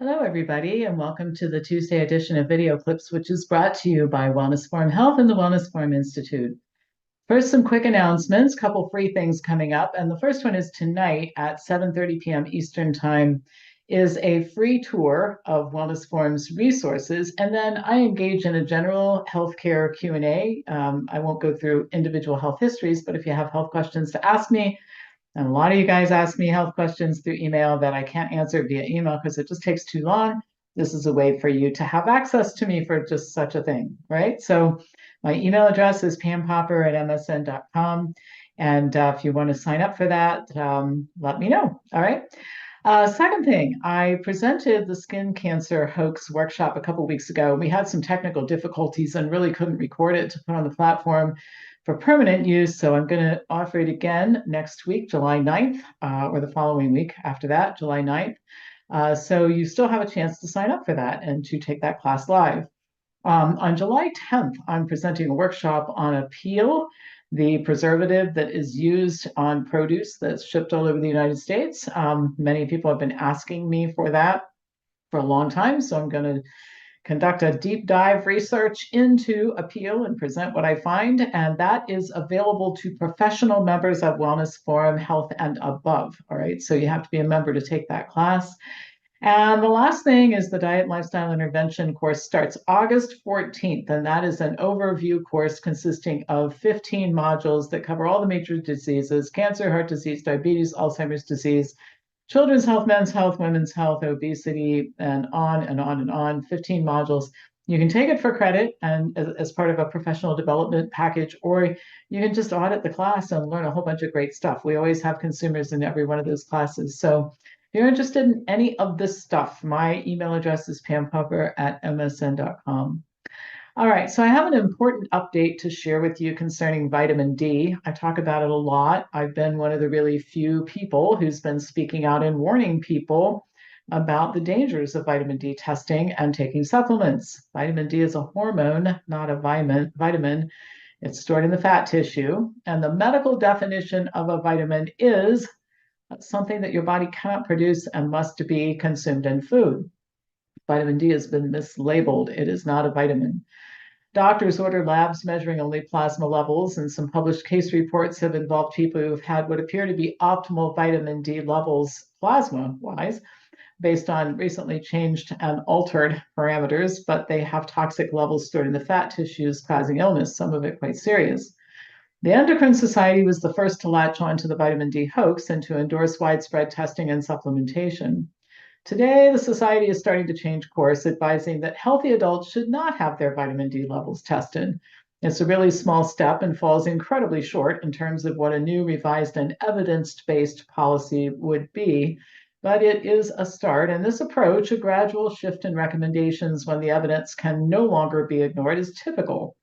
Hello, everybody, and welcome to the Tuesday edition of Video Clips, which is brought to you by Wellness Forum Health and the Wellness Forum Institute. First, some quick announcements, couple free things coming up. And the first one is tonight at 7:30 p.m. Eastern Time is a free tour of Wellness Forum's resources. And then I engage in a general healthcare Q&A. I won't go through individual health histories, but if you have health questions to ask me, and a lot of you guys ask me health questions through email that I can't answer via email because it just takes too long. This is a way for you to have access to me for just such a thing, right? So my email address is pampopper@msn.com. And if you want to sign up for that, let me know. All right. Second thing, I presented the skin cancer hoax workshop a couple weeks ago. We had some technical difficulties and really couldn't record it to put on the platform for permanent use. So I'm going to offer it again next week, July 9th, or the following week after that, July 9th. So you still have a chance to sign up for that and to take that class live. On July 10th, I'm presenting a workshop on appeal, the preservative that is used on produce that's shipped all over the United States. Many people have been asking me for that for a long time, so I'm going to conduct a deep dive research into appeal and present what I find, and that is available to professional members of Wellness Forum Health and above. All right, so you have to be a member to take that class. And the last thing is the Diet and Lifestyle Intervention course starts August 14th, and that is an overview course consisting of 15 modules that cover all the major diseases: cancer, heart disease, diabetes, Alzheimer's disease, children's health, men's health, women's health, obesity, and on and on and on. 15 modules. You can take it for credit and as part of a professional development package, or you can just audit the class and learn a whole bunch of great stuff. We always have consumers in every one of those classes. So if you're interested in any of this stuff, my email address is pampopper@msn.com. All right, so I have an important update to share with you concerning vitamin D. I talk about it a lot. I've been one of the really few people who's been speaking out and warning people about the dangers of vitamin D testing and taking supplements. Vitamin D is a hormone, not a vitamin. It's stored in the fat tissue, and the medical definition of a vitamin is something that your body cannot produce and must be consumed in food. Vitamin D has been mislabeled. It is not a vitamin. Doctors order labs measuring only plasma levels, and some published case reports have involved people who have had what appear to be optimal vitamin D levels plasma-wise, based on recently changed and altered parameters, but they have toxic levels stored in the fat tissues causing illness, some of it quite serious. The Endocrine Society was the first to latch on to the vitamin D hoax and to endorse widespread testing and supplementation. Today, the society is starting to change course, advising that healthy adults should not have their vitamin D levels tested. It's a really small step and falls incredibly short in terms of what a new, revised, and evidence-based policy would be, but it is a start. And this approach, a gradual shift in recommendations when the evidence can no longer be ignored, is typical.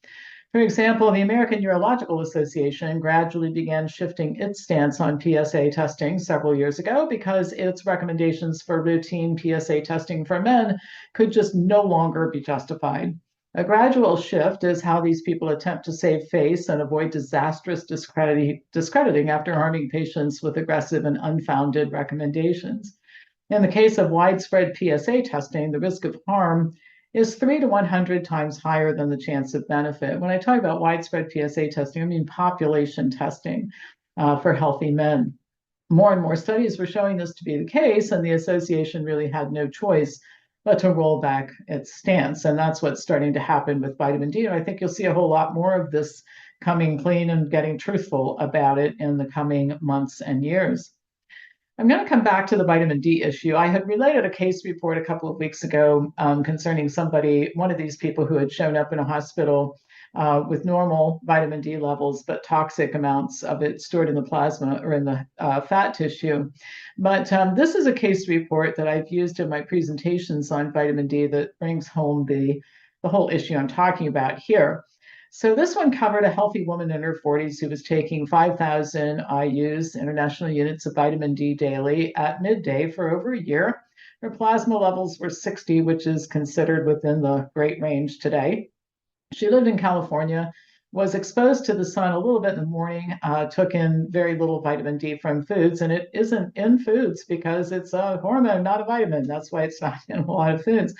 For example, the American Urological Association gradually began shifting its stance on PSA testing several years ago because its recommendations for routine PSA testing for men could just no longer be justified. A gradual shift is how these people attempt to save face and avoid disastrous discrediting after harming patients with aggressive and unfounded recommendations. In the case of widespread PSA testing, the risk of harm is 3 to 100 times higher than the chance of benefit. When I talk about widespread PSA testing, I mean population testing for healthy men. More and more studies were showing this to be the case, and the association really had no choice but to roll back its stance. And that's what's starting to happen with vitamin D. And I think you'll see a whole lot more of this coming clean and getting truthful about it in the coming months and years. I'm going to come back to the vitamin D issue. I had related a case report a couple of weeks ago concerning somebody, one of these people who had shown up in a hospital with normal vitamin D levels, but toxic amounts of it stored in the plasma or in the fat tissue. But this is a case report that I've used in my presentations on vitamin D that brings home the whole issue I'm talking about here. So this one covered a healthy woman in her 40s who was taking 5,000 IUs, international units of vitamin D daily at midday for over a year. Her plasma levels were 60, which is considered within the great range today. She lived in California was exposed to the sun a little bit in the morning, took in very little vitamin D from foods, and it isn't in foods because it's a hormone, not a vitamin. That's why it's not in a lot of foods.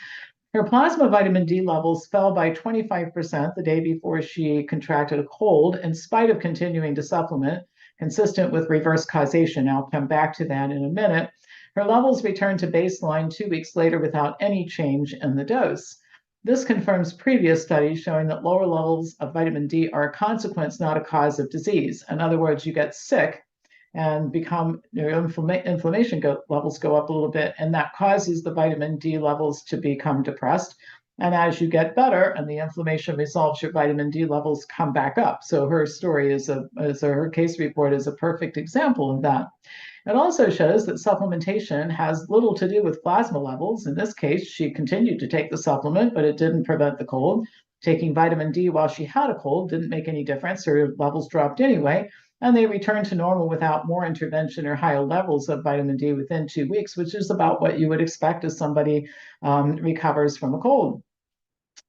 Her plasma vitamin D levels fell by 25% the day before she contracted a cold, in spite of continuing to supplement, consistent with reverse causation. I'll come back to that in a minute. Her levels returned to baseline 2 weeks later without any change in the dose. This confirms previous studies showing that lower levels of vitamin D are a consequence, not a cause of disease. In other words, you get sick and your inflammation levels go up a little bit, and that causes the vitamin D levels to become depressed. And as you get better and the inflammation resolves, your vitamin D levels come back up. So her story her case report is a perfect example of that. It also shows that supplementation has little to do with plasma levels. In this case, she continued to take the supplement, but it didn't prevent the cold. Taking vitamin D while she had a cold didn't make any difference. Her levels dropped anyway, and they returned to normal without more intervention or higher levels of vitamin D within 2 weeks, which is about what you would expect as somebody recovers from a cold.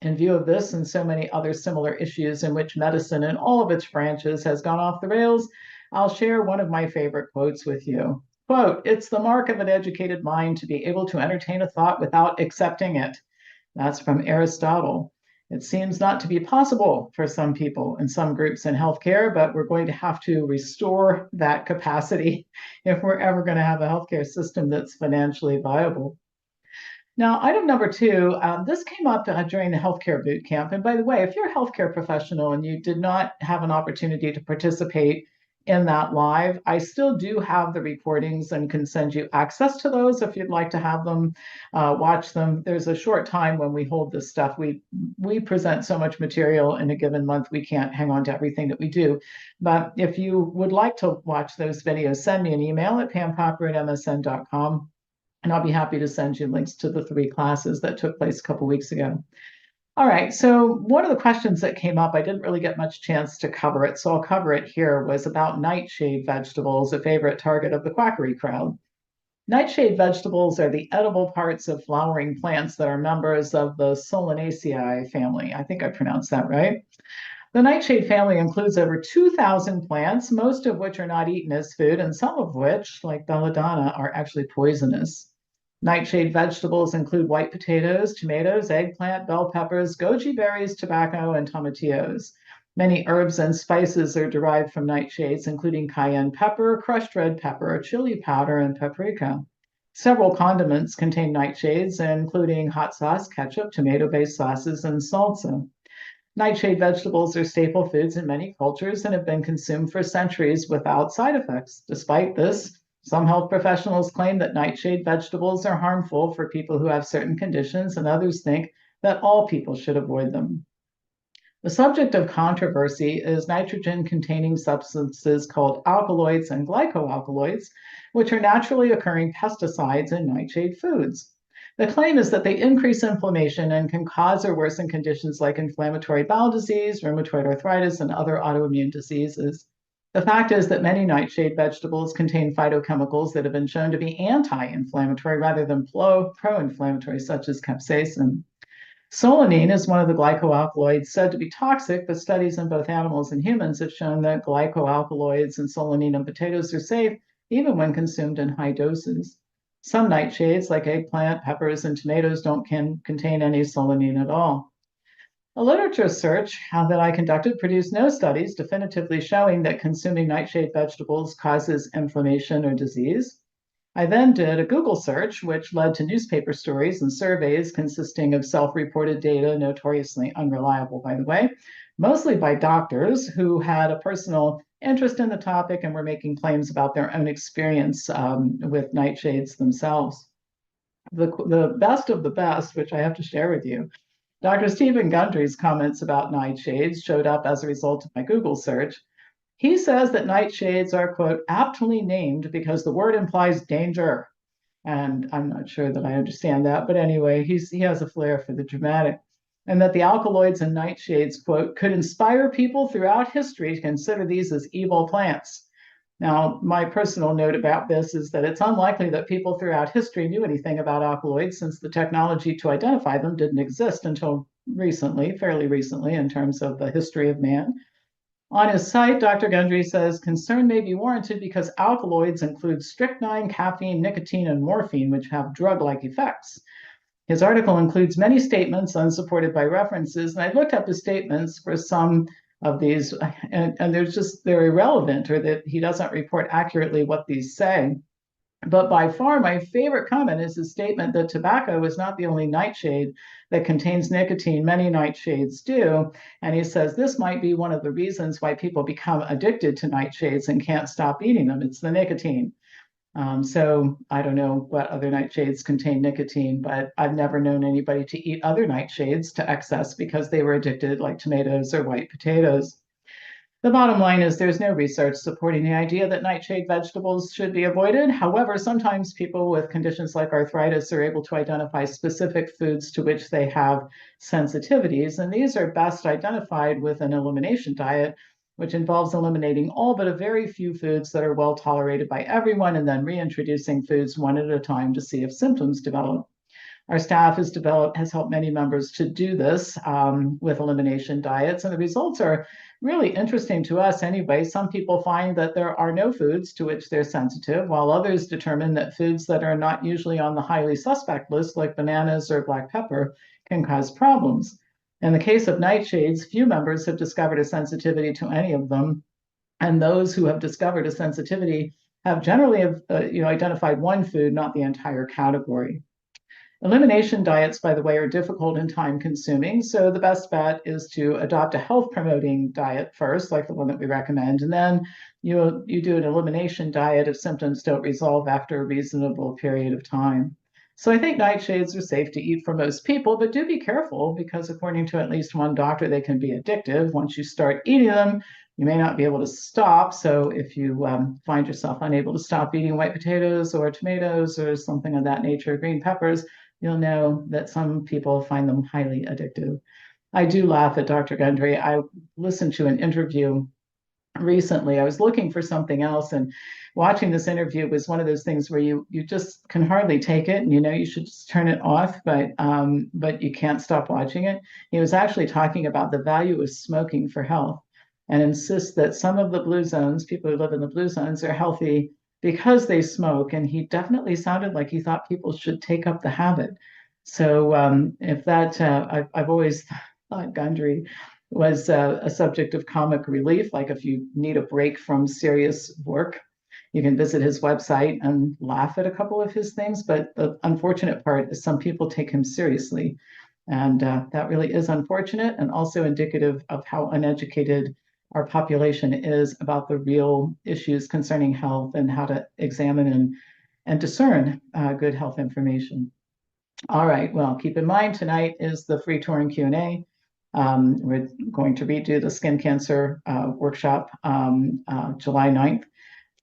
In view of this and so many other similar issues in which medicine in all of its branches has gone off the rails, I'll share one of my favorite quotes with you. Quote, "It's the mark of an educated mind to be able to entertain a thought without accepting it." That's from Aristotle. It seems not to be possible for some people in some groups in healthcare, but we're going to have to restore that capacity if we're ever going to have a healthcare system that's financially viable. Now, item number two, this came up during the healthcare boot camp. And by the way, if you're a healthcare professional and you did not have an opportunity to participate in that live, I still do have the recordings and can send you access to those if you'd like to have them, watch them. There's a short time when we hold this stuff. We present so much material in a given month, we can't hang on to everything that we do. But if you would like to watch those videos, send me an email at pampopper@msn.com. And I'll be happy to send you links to the 3 classes that took place a couple weeks ago. All right, so one of the questions that came up, I didn't really get much chance to cover it, so I'll cover it here, was about nightshade vegetables, a favorite target of the quackery crowd. Nightshade vegetables are the edible parts of flowering plants that are members of the Solanaceae family. I think I pronounced that right. The nightshade family includes over 2,000 plants, most of which are not eaten as food, and some of which, like belladonna, are actually poisonous. Nightshade vegetables include white potatoes, tomatoes, eggplant, bell peppers, goji berries, tobacco, and tomatillos. Many herbs and spices are derived from nightshades, including cayenne pepper, crushed red pepper, chili powder, and paprika. Several condiments contain nightshades, including hot sauce, ketchup, tomato-based sauces, and salsa. Nightshade vegetables are staple foods in many cultures and have been consumed for centuries without side effects. Despite this, some health professionals claim that nightshade vegetables are harmful for people who have certain conditions, and others think that all people should avoid them. The subject of controversy is nitrogen-containing substances called alkaloids and glycoalkaloids, which are naturally occurring pesticides in nightshade foods. The claim is that they increase inflammation and can cause or worsen conditions like inflammatory bowel disease, rheumatoid arthritis, and other autoimmune diseases. The fact is that many nightshade vegetables contain phytochemicals that have been shown to be anti-inflammatory rather than pro-inflammatory, such as capsaicin. Solanine is one of the glycoalkaloids said to be toxic, but studies in both animals and humans have shown that glycoalkaloids and solanine in potatoes are safe, even when consumed in high doses. Some nightshades, like eggplant, peppers, and tomatoes, don't contain any solanine at all. A literature search that I conducted produced no studies definitively showing that consuming nightshade vegetables causes inflammation or disease. I then did a Google search, which led to newspaper stories and surveys consisting of self-reported data, notoriously unreliable, by the way, mostly by doctors who had a personal interest in the topic and were making claims about their own experience with nightshades themselves. The best of the best, which I have to share with you, Dr. Stephen Gundry's comments about nightshades showed up as a result of my Google search. He says that nightshades are, quote, aptly named because the word implies danger. And I'm not sure that I understand that, but anyway, he has a flair for the dramatic. And that the alkaloids in nightshades, quote, could inspire people throughout history to consider these as evil plants. Now, my personal note about this is that it's unlikely that people throughout history knew anything about alkaloids, since the technology to identify them didn't exist until recently, fairly recently, in terms of the history of man. On his site, Dr. Gundry says concern may be warranted because alkaloids include strychnine, caffeine, nicotine, and morphine, which have drug-like effects. His article includes many statements unsupported by references, and I looked up his statements for some of these, and they're irrelevant, or that he doesn't report accurately what these say. But by far, my favorite comment is his statement that tobacco is not the only nightshade that contains nicotine. Many nightshades do. And he says this might be one of the reasons why people become addicted to nightshades and can't stop eating them. It's the nicotine. So I don't know what other nightshades contain nicotine, but I've never known anybody to eat other nightshades to excess because they were addicted, like tomatoes or white potatoes. The bottom line is there's no research supporting the idea that nightshade vegetables should be avoided. However, sometimes people with conditions like arthritis are able to identify specific foods to which they have sensitivities, and these are best identified with an elimination diet, which involves eliminating all but a very few foods that are well tolerated by everyone and then reintroducing foods one at a time to see if symptoms develop. Our staff has helped many members to do this with elimination diets, and the results are really interesting to us anyway. Some people find that there are no foods to which they're sensitive, while others determine that foods that are not usually on the highly suspect list, like bananas or black pepper, can cause problems. In the case of nightshades, few members have discovered a sensitivity to any of them, and those who have discovered a sensitivity have generally identified one food, not the entire category. Elimination diets, by the way, are difficult and time consuming. So the best bet is to adopt a health promoting diet first, like the one that we recommend. And then you do an elimination diet if symptoms don't resolve after a reasonable period of time. So I think nightshades are safe to eat for most people, but do be careful because according to at least one doctor, they can be addictive. Once you start eating them, you may not be able to stop. So if you find yourself unable to stop eating white potatoes or tomatoes or something of that nature, green peppers, you'll know that some people find them highly addictive. I do laugh at Dr. Gundry. I listened to an interview recently. I was looking for something else, and watching this interview was one of those things where you just can hardly take it, and you know you should just turn it off, but you can't stop watching it. He was actually talking about the value of smoking for health, and insists that some of the blue zones, people who live in the blue zones, are healthy because they smoke. And he definitely sounded like he thought people should take up the habit. So if that, I've always thought Gundry was a subject of comic relief. Like if you need a break from serious work, you can visit his website and laugh at a couple of his things. But the unfortunate part is some people take him seriously. And that really is unfortunate and also indicative of how uneducated our population is about the real issues concerning health and how to examine and discern good health information. All right, well, keep in mind tonight is the free touring Q&A. We're going to redo the skin cancer workshop July 9th.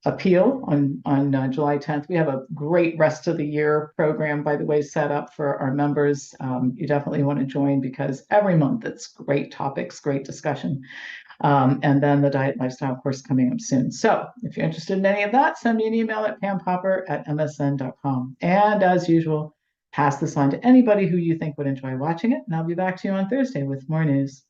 Appeal on July 10th. We have a great rest of the year program, by the way, set up for our members. You definitely want to join because every month it's great topics, great discussion. And then the diet lifestyle course coming up soon. So if you're interested in any of that, send me an email at pampopper@msn.com. And as usual, pass this on to anybody who you think would enjoy watching it. And I'll be back to you on Thursday with more news.